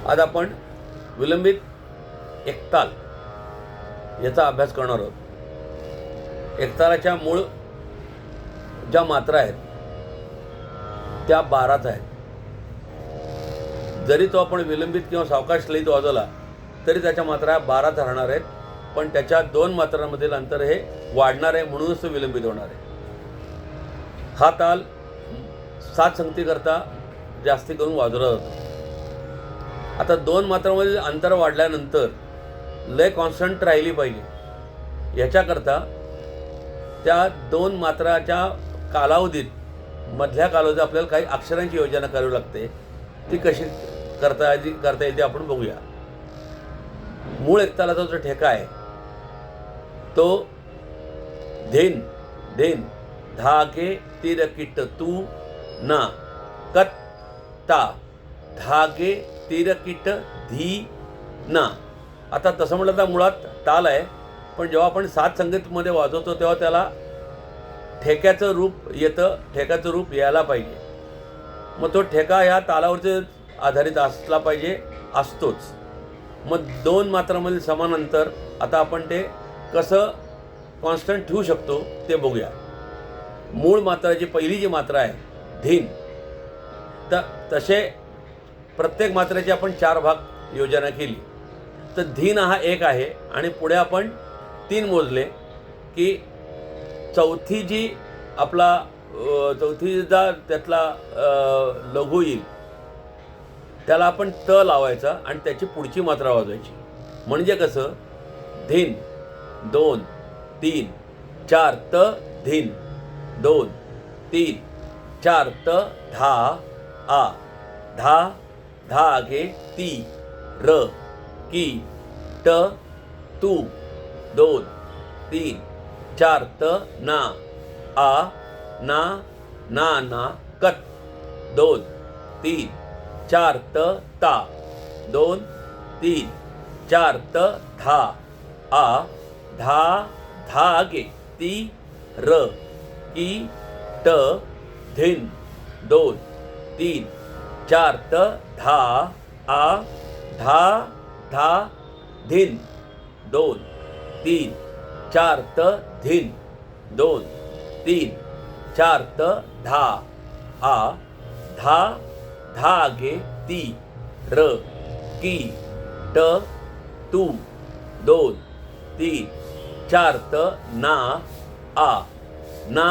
आज आपण विलंबित एकताल याचा अभ्यास करणार आहोत। एकतालाच्या मूळ ज्या मात्रा आहेत त्या 12च आहेत। जरी तो आपण विलंबित किंवा सावकाश लयीत वाजवला तरी त्याच्या मात्रा 12च राहणार आहेत, पण त्याच्या 2 मात्रांमधील अंतर हे वाढणार आहे, म्हणूनच तो विलंबित होणार आहे। हा ताल 7 संगतीकरता जास्ती करून वाजवला जातो। आता 2 मात्रांमधील अंतर वाढल्यानंतर लय कॉन्स्टंट राहिली पाहिजे, याच्याकरता त्या 2 मात्राच्या कालावधीत मधल्या कालावधीत आपल्याला काही अक्षरांची योजना करावी लागते। ती कशी करता येईल ते आपण बघूया। मूळ एकतालाचा जो ठेका आहे तो धेन धेन धागे तिरकिट तू ना कत ता धागे तिरकिट धी ना। आता तसं म्हटलं तर मुळात ताल आहे, पण जेव्हा आपण 7 संगीतमध्ये वाजवतो तेव्हा त्याला ठेक्याचं रूप येतं, ठेक्याचं रूप यायला पाहिजे। मग तो ठेका ह्या तालावरती आधारित असला पाहिजे, असतोच। मग 2 मात्रांमधील समान अंतर आता आपण ते कसं कॉन्स्टंट ठेवू शकतो ते बघूया। मूळ मात्राची पहिली जी मात्रा आहे धीन, तसे प्रत्येक मात्रेचे आपण 4 भाग योजना केली तर धीन हा 1 आहे आणि पुढे आपण 3 मोजले की चौथी जी आपला चौथीचा त्यातला लघु येईल त्याला आपण त लावायचा आणि त्याची पुढची मात्रा वाजवायची। म्हणजे कसं धीन 2 3 4 त धीन 2 3 4 त धा आ धा धागे ती र की ट तू 2 3 4 त ना आ ना ना ना कत 2 3 4 त ता 2 3 4 त धा आ धा धागे ती र की ट धिन 2 3 4 त धा आ धा धा धिन 2 3 4 त धिन 2 3 4 त धा आ धा धागे ती र की ट तू 2 3 4 त ना आ ना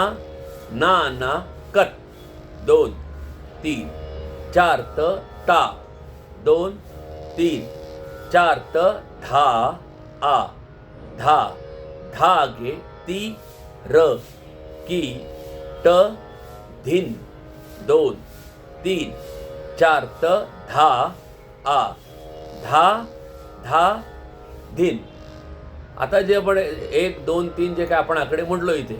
ना ना कत 2 3 4 त ता 2 3 4 त धा आ धा धागे ती र की ट धिन 2 3 4 त धा आ धा धा धिन। आता जे आपण 1 2 3 जे काय आपण आकडे म्हटलो इथे,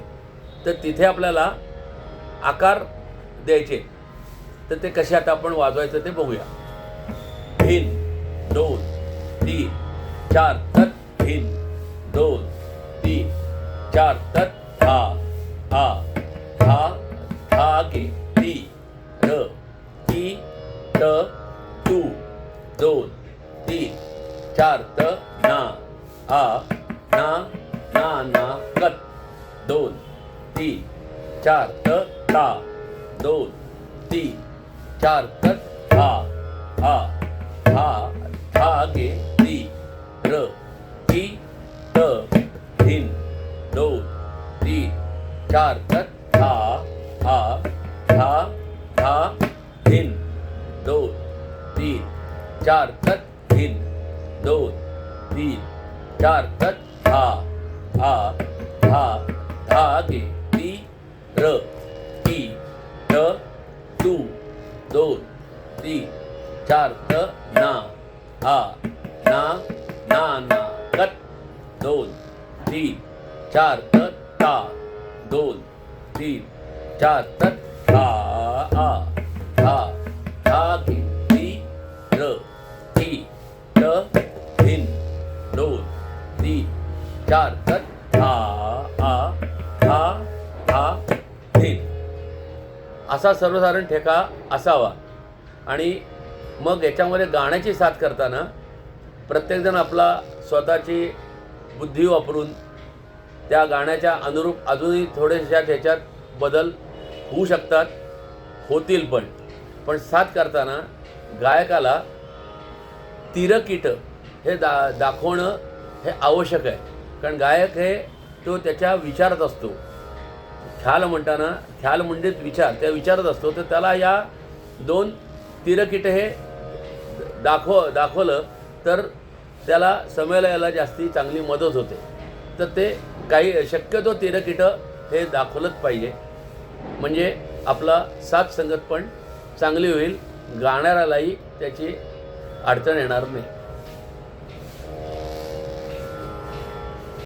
तर तिथे आपल्याला आकार द्यायचे, तर ते कसे आता आपण वाजवायचं ते बघूया। धिन 2 3 4 तत धिन 2 3 4 तत धा आ धा धागे ती र की ट तू 2 3 4 त ना आ ना ना ना कत 2 3 4 त ता 2 3 4 त धा आ धा धागे ती र की ट धिन 2 3 4 त धा आ धा धा धिन 2 3 4 त धिन 2 3 4 त धा आ धा धागे ती र की ट तू 2 3 4 त ना आ ना ना ना कत 2 3 4 त ता 2 3 4 त धा आ धा धागे ती र की ट धिन 2 3 4 त धा आ धा धा धिन। असा सर्वसाधारण ठेका असावा आणि मग याच्यामध्ये गाण्याची साथ करताना प्रत्येकजण आपला स्वतःची बुद्धी वापरून त्या गाण्याच्या अनुरूप अजूनही थोड्याशा त्याच्यात बदल होऊ शकतात, होतील पण साथ करताना गायकाला तिरकीट हे दाखवणं हे आवश्यक आहे. कारण गायक हे तो त्याच्या विचारात असतो. ख्याल म्हणताना ख्याल म्हणजेच विचार, त्या विचारात असतो. तर त्याला या 2 तिरकीट हे दाखवलं तर त्याला समयाला यायला जास्ती चांगली मदत होते. तर ते काही शक्यतो तिरकीटं हे दाखवलंच पाहिजे, म्हणजे आपला साथ संगत पण चांगली होईल, गाणाऱ्यालाही त्याची अडचण येणार नाही.